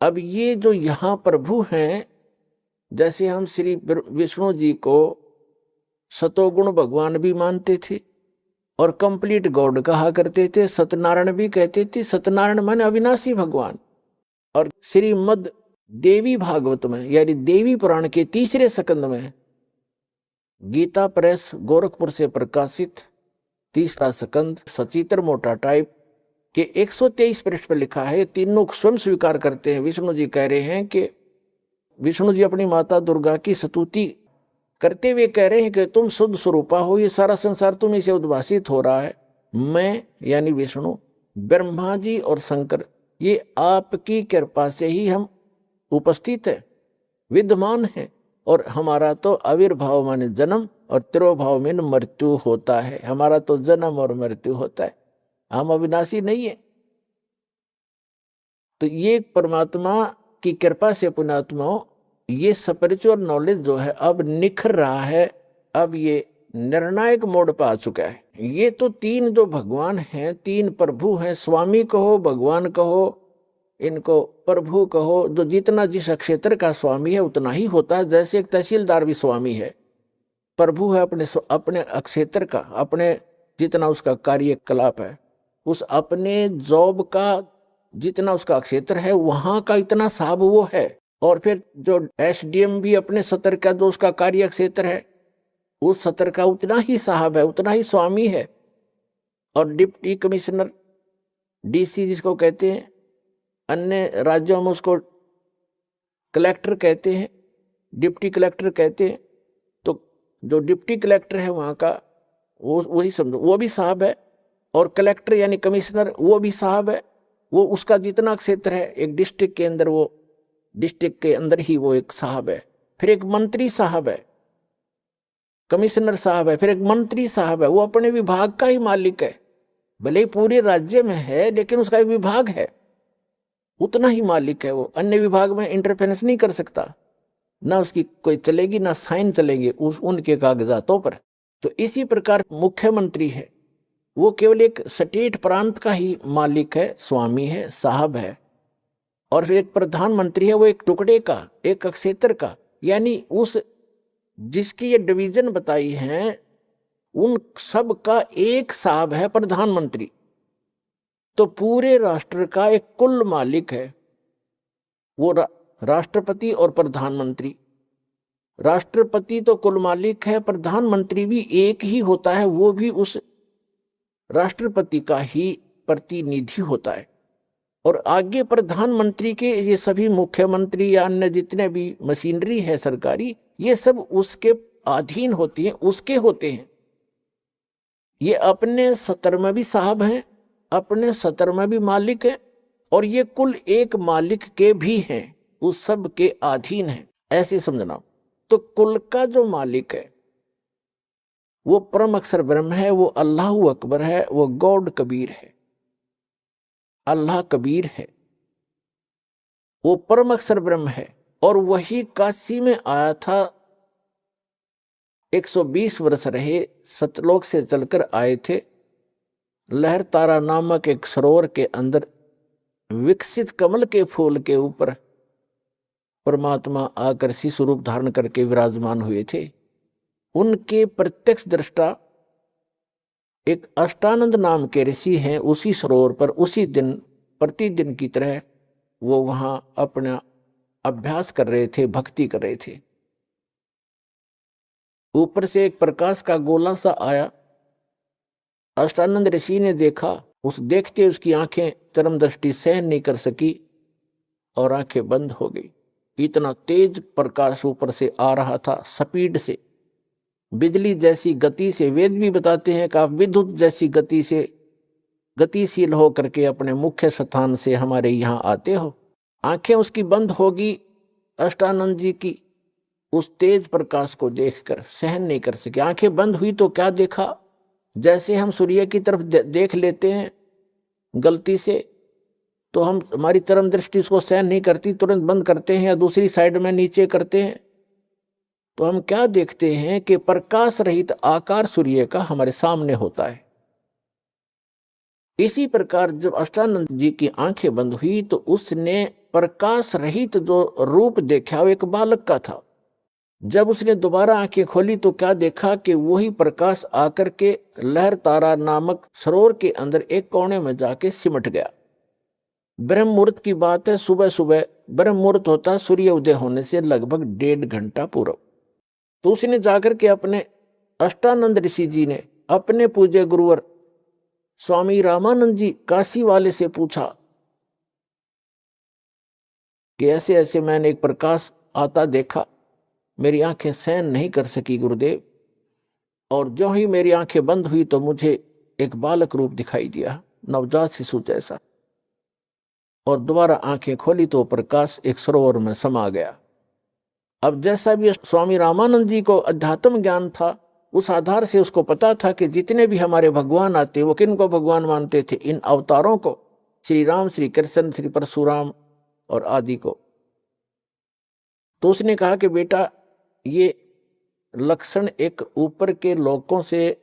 अब ये जो यहाँ प्रभु हैं, जैसे हम श्री विष्णु जी को सतोगुण भगवान भी मानते थे और कंप्लीट गॉड कहा करते थे, सत्यनारायण भी कहते थे। सत्यनारायण माने अविनाशी भगवान। और श्रीमद देवी भागवत में यानी देवी पुराण के तीसरे स्कंद में गीता प्रेस गोरखपुर से प्रकाशित तीसरा स्कंद सचित्र मोटा टाइप के 123 पृष्ठ पर लिखा है। तीनों स्वयं स्वीकार करते हैं। विष्णु जी कह रहे हैं कि विष्णु जी अपनी माता दुर्गा की स्तुति करते हुए कह रहे हैं कि तुम शुद्ध स्वरूपा हो, ये सारा संसार तुम्हीं से उद्भासित हो रहा है। मैं यानी विष्णु, ब्रह्मा जी और शंकर, ये आपकी कृपा से ही हम उपस्थित है, विद्यमान है। और हमारा तो आविर्भाव माने जन्म और तिरोभाव में मृत्यु होता है। हमारा तो जन्म और मृत्यु होता है, हम अविनाशी नहीं है। तो ये परमात्मा की कृपा से पुण्यात्माओं, ये स्पिरिचुअल नॉलेज जो है अब निखर रहा है। अब ये निर्णायक मोड़ पर आ चुका है। ये तो तीन जो भगवान हैं, तीन प्रभु हैं, स्वामी कहो भगवान कहो, इनको प्रभु कहो, जो जितना जिस क्षेत्र का स्वामी है उतना ही होता है। जैसे एक तहसीलदार भी स्वामी है, प्रभु है अपने क्षेत्र का, अपने जितना उसका कार्यकलाप है, उस अपने जॉब का जितना उसका क्षेत्र है वहां का इतना साहब वो है। और फिर जो एसडीएम भी अपने सत्र का जो उसका कार्य क्षेत्र है, उस सत्र का उतना ही साहब है, उतना ही स्वामी है। और डिप्टी कमिश्नर, डीसी जिसको कहते हैं, अन्य राज्यों में उसको कलेक्टर कहते हैं, डिप्टी कलेक्टर कहते हैं। तो जो डिप्टी कलेक्टर है वहाँ का वो वही समझो, वो भी साहब है। और कलेक्टर यानी कमिश्नर वो भी साहब है। वो उसका जितना क्षेत्र है एक डिस्ट्रिक्ट के अंदर, वो डिस्ट्रिक्ट के अंदर ही वो एक साहब है। फिर एक मंत्री साहब है, कमिश्नर साहब है, फिर एक मंत्री साहब है। वो अपने विभाग का ही मालिक है, भले ही पूरे राज्य में है लेकिन उसका एक विभाग है, उतना ही मालिक है। वो अन्य विभाग में इंटरफेरेंस नहीं कर सकता, ना उसकी कोई चलेगी ना साइन चलेंगे उनके कागजातों पर। तो इसी प्रकार मुख्यमंत्री है, वो केवल एक स्टेट प्रांत का ही मालिक है, स्वामी है, साहब है। और फिर एक प्रधानमंत्री है, वो एक टुकड़े का, एक क्षेत्र का, यानी उस जिसकी ये डिवीजन बताई है उन सब का एक साहब है प्रधानमंत्री। तो पूरे राष्ट्र का एक कुल मालिक है वो राष्ट्रपति और प्रधानमंत्री। राष्ट्रपति तो कुल मालिक है, प्रधानमंत्री भी एक ही होता है, वो भी उस राष्ट्रपति का ही प्रतिनिधि होता है। और आगे प्रधानमंत्री के ये सभी मुख्यमंत्री या अन्य जितने भी मशीनरी है सरकारी, ये सब उसके अधीन होती हैं, उसके होते हैं। ये अपने सत्र में भी साहब हैं, अपने सत्र में भी मालिक है, और ये कुल एक मालिक के भी हैं, उस सब के अधीन हैं, ऐसे समझना। तो कुल का जो मालिक है वो परम अक्षर ब्रह्म है, वो अल्लाह अकबर है, वो गॉड कबीर है, अल्लाह कबीर है, वो परम अक्षर ब्रह्म है। और वही काशी में आया था, 120 वर्ष रहे, सतलोक से चलकर आए थे। लहर तारा नामक एक सरोवर के अंदर विकसित कमल के फूल के ऊपर परमात्मा आकर शिशु रूप धारण करके विराजमान हुए थे। उनके प्रत्यक्ष दृष्टा एक अष्टानंद नाम के ऋषि हैं, उसी सरोवर पर उसी दिन प्रतिदिन की तरह वो वहां अपना अभ्यास कर रहे थे, भक्ति कर रहे थे। ऊपर से एक प्रकाश का गोला सा आया, अष्टानंद ऋषि ने देखा, उस देखते उसकी आंखें चरम दृष्टि सहन नहीं कर सकी और आंखें बंद हो गई। इतना तेज प्रकाश ऊपर से आ रहा था, स्पीड से, बिजली जैसी गति से। वेद भी बताते हैं कि आप विद्युत जैसी गति से गतिशील हो करके अपने मुख्य स्थान से हमारे यहाँ आते हो। आंखें उसकी बंद होगी, अष्टानंद जी की उस तेज प्रकाश को देखकर सहन नहीं कर सके। आंखें बंद हुई तो क्या देखा, जैसे हम सूर्य की तरफ देख लेते हैं गलती से, तो हम हमारी चरम दृष्टि उसको सहन नहीं करती, तुरंत बंद करते हैं या दूसरी साइड में नीचे करते हैं। तो हम क्या देखते हैं कि प्रकाश रहित आकार सूर्य का हमारे सामने होता है। इसी प्रकार जब अष्टानंद जी की आंखें बंद हुई तो उसने प्रकाश रहित जो रूप देखा वो एक बालक का था। जब उसने दोबारा आंखें खोली तो क्या देखा कि वही प्रकाश आकर के लहर तारा नामक सरोवर के अंदर एक कोने में जाके सिमट गया। ब्रह्म मुहूर्त की बात है, सुबह सुबह ब्रह्म मुहूर्त होता सूर्य उदय होने से लगभग 1.5 घंटा पूर्व। तो उसने जाकर के अपने अष्टानंद ऋषि जी ने अपने पूज्य गुरुवर स्वामी रामानंद जी काशी वाले से पूछा कि ऐसे ऐसे मैंने एक प्रकाश आता देखा, मेरी आंखें सहन नहीं कर सकी गुरुदेव, और जो ही मेरी आंखें बंद हुई तो मुझे एक बालक रूप दिखाई दिया, नवजात शिशु जैसा, और दोबारा आंखें खोली तो प्रकाश एक सरोवर में समा गया। अब जैसा भी स्वामी रामानंद जी को अध्यात्म ज्ञान था, उस आधार से उसको पता था कि जितने भी हमारे भगवान आते वो किन को भगवान मानते थे, इन अवतारों को, श्री राम, श्री कृष्ण, श्री परशुराम और आदि को। तो उसने कहा कि बेटा ये लक्षण एक ऊपर के लोकों से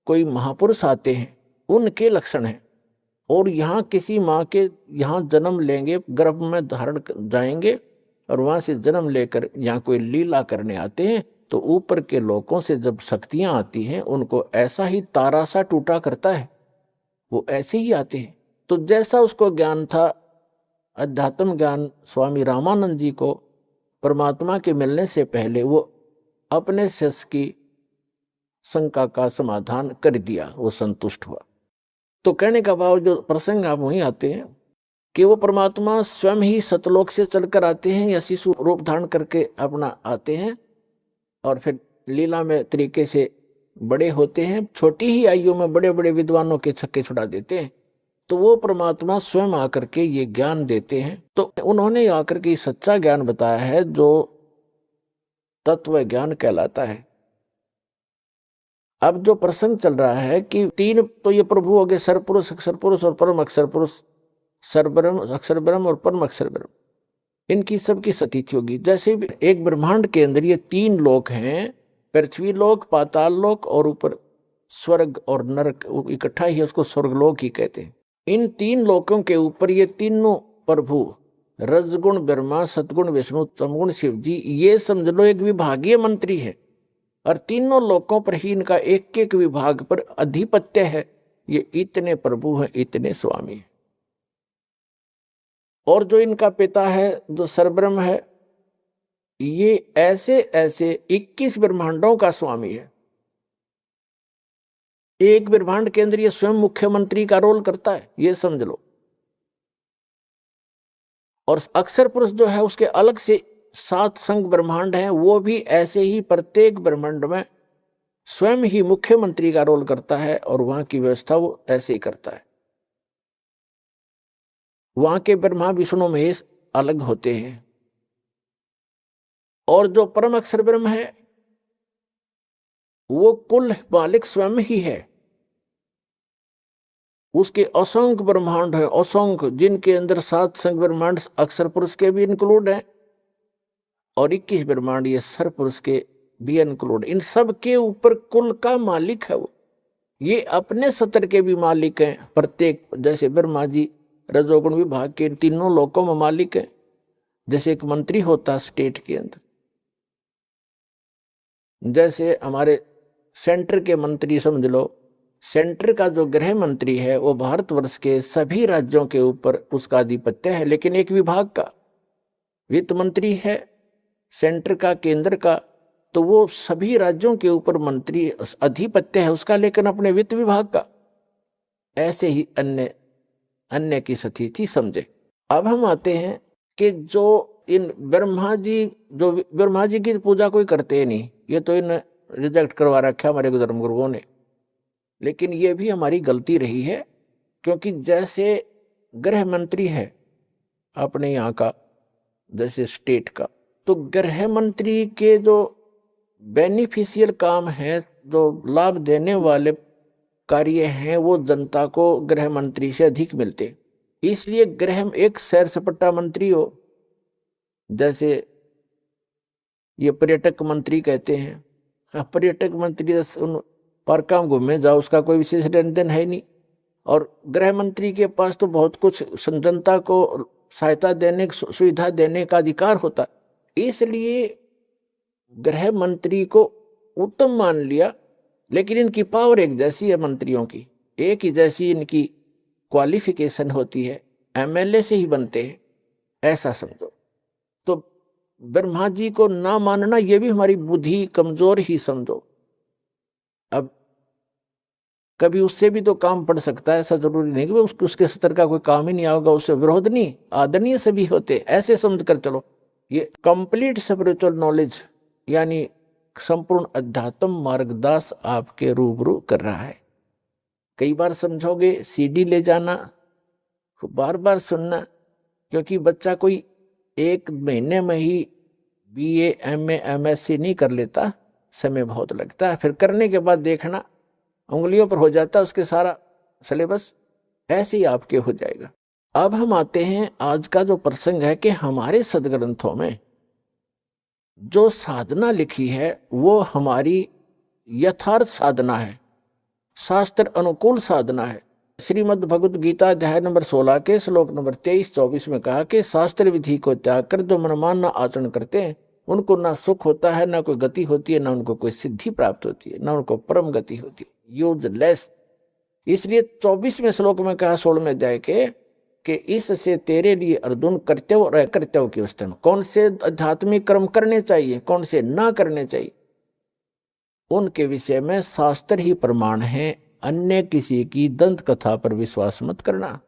कोई महापुरुष आते हैं उनके लक्षण हैं, और यहाँ किसी माँ के यहाँ जन्म लेंगे, गर्भ में धारण जाएंगे और वहां से जन्म लेकर यहाँ कोई लीला करने आते हैं, तो ऊपर के लोकों से जब शक्तियां आती हैं उनको ऐसा ही तारा सा टूटा करता है, वो ऐसे ही आते हैं। तो जैसा उसको ज्ञान था, अध्यात्म ज्ञान स्वामी रामानंद जी को परमात्मा के मिलने से पहले, वो अपने शिष्य की शंका का समाधान कर दिया, वो संतुष्ट हुआ। तो कहने का भाव जो प्रसंग आप वहीं आते हैं कि वो परमात्मा स्वयं ही सतलोक से चलकर आते हैं या शिशु रूप धारण करके अपना आते हैं, और फिर लीला में तरीके से बड़े होते हैं, छोटी ही आयु में बड़े बड़े विद्वानों के छक्के छुड़ा देते हैं। तो वो परमात्मा स्वयं आकर के ये ज्ञान देते हैं। तो उन्होंने आकर के सच्चा ज्ञान बताया है जो तत्व ज्ञान कहलाता है। अब जो प्रसंग चल रहा है कि तीन तो ये प्रभु हो गए, सरपुरुष, अक्षर पुरुष और परम अक्षर पुरुष, सरब्रह्म, अक्षर ब्रह्म और परम अक्षर ब्रह्म, इनकी सबकी सतीथि होगी। जैसे एक ब्रह्मांड के अंदर ये 3 लोक हैं, पृथ्वी लोक, पाताल लोक और ऊपर स्वर्ग और नरक, इकट्ठा ही उसको स्वर्गलोक ही कहते हैं। इन 3 लोकों के ऊपर ये तीनों प्रभु, रजगुण ब्रह्मा, सतगुण विष्णु, तमगुण शिव जी, ये समझ लो एक विभागीय मंत्री है, और तीनों लोकों पर ही इनका एक एक विभाग पर अधिपत्य है। ये इतने प्रभु हैं, इतने स्वामी हैं। और जो इनका पिता है, जो सरब्रह्म है, ये ऐसे ऐसे 21 ब्रह्मांडों का स्वामी है। एक ब्रह्मांड के अंदर ये स्वयं मुख्यमंत्री का रोल करता है, ये समझ लो। और अक्षर पुरुष जो है उसके अलग से 7 संघ ब्रह्मांड हैं, वो भी ऐसे ही प्रत्येक ब्रह्मांड में स्वयं ही मुख्यमंत्री का रोल करता है, और वहां की व्यवस्था वो ऐसे ही करता है। वहां के ब्रह्मा विष्णु महेश अलग होते हैं। और जो परम अक्षर ब्रह्म है वो कुल मालिक स्वयं ही है। उसके असंख्य ब्रह्मांड है, असंख्य, जिनके अंदर 7 संख्य ब्रह्मांड अक्षर पुरुष के भी इंक्लूड हैं, और 21 ब्रह्मांड ये सर पुरुष के भी इंक्लूड। इन सब के ऊपर कुल का मालिक है वो। ये अपने सत्र के भी मालिक हैं प्रत्येक, जैसे ब्रह्मा जी रजोगुण विभाग के तीनों लोकों में मालिक है। जैसे एक मंत्री होता है स्टेट के अंदर, जैसे हमारे सेंटर के मंत्री समझ लो, सेंटर का जो गृह मंत्री है वो भारतवर्ष के सभी राज्यों के ऊपर उसका आधिपत्य है, लेकिन एक विभाग का। वित्त मंत्री है सेंटर का, केंद्र का, तो वो सभी राज्यों के ऊपर मंत्री अधिपत्य है उसका, लेकिन अपने वित्त विभाग का। ऐसे ही अन्य अन्य की स्थिति समझे। अब हम आते हैं कि जो इन ब्रह्मा जी की पूजा कोई करते ही नहीं, ये तो इन रिजेक्ट करवा रखा हमारे धर्म गुरुओं ने। लेकिन ये भी हमारी गलती रही है, क्योंकि जैसे गृह मंत्री है अपने यहाँ का, जैसे स्टेट का, तो गृह मंत्री के जो बेनिफिशियल काम है, जो लाभ देने वाले कार्य हैं, वो जनता को गृह मंत्री से अधिक मिलते। इसलिए गृह एक सैर सपाटा मंत्री हो, जैसे ये पर्यटक मंत्री कहते हैं। पर्यटक मंत्री उन पार्क में घूमने जाओ, उसका कोई विशेष लेन देन है नहीं। और गृह मंत्री के पास तो बहुत कुछ जनता को सहायता देने, सुविधा देने का अधिकार होता। इसलिए गृह मंत्री को उत्तम मान लिया, लेकिन इनकी पावर एक जैसी है, मंत्रियों की एक ही जैसी इनकी क्वालिफिकेशन होती है, एमएलए से ही बनते हैं, ऐसा समझो। तो ब्रह्मा जी को ना मानना ये भी हमारी बुद्धि कमजोर ही समझो। अब कभी उससे भी तो काम पड़ सकता है, ऐसा जरूरी नहीं कि उसके स्तर का कोई काम ही नहीं आएगा, उससे विरोध नहीं, आदरणीय सभी होते, ऐसे समझ कर चलो। ये कंप्लीट स्पिरिचुअल नॉलेज यानी संपूर्ण अध्यात्म मार्गदास आपके रूबरू कर रहा है। कई बार समझोगे, सीडी ले जाना, बार बार सुनना, क्योंकि बच्चा कोई एक महीने में ही बीए, एमए, एमएससी नहीं कर लेता, समय बहुत लगता है। फिर करने के बाद देखना उंगलियों पर हो जाता है उसके सारा सिलेबस, ऐसे ही आपके हो जाएगा। अब हम आते हैं आज का जो प्रसंग है कि हमारे सदग्रंथों में जो साधना लिखी है वो हमारी यथार्थ साधना है, शास्त्र अनुकूल साधना है। श्रीमद् भगवद गीता अध्याय नंबर 16 के श्लोक नंबर 23-24 में कहा कि शास्त्र विधि को त्याग कर जो मनमाना आचरण करते हैं उनको ना सुख होता है, ना कोई गति होती है, ना उनको कोई सिद्धि प्राप्त होती है, ना उनको परम गति होती है, यूजलेस। इसलिए 24वें श्लोक में कहा 16वें अध्याय के कि इससे तेरे लिए अर्जुन कर्तव्य और अकर्तव्य की अवस्था में कौन से आध्यात्मिक कर्म करने चाहिए, कौन से ना करने चाहिए, उनके विषय में शास्त्र ही प्रमाण है। अन्य किसी की दंत कथा पर विश्वास मत करना।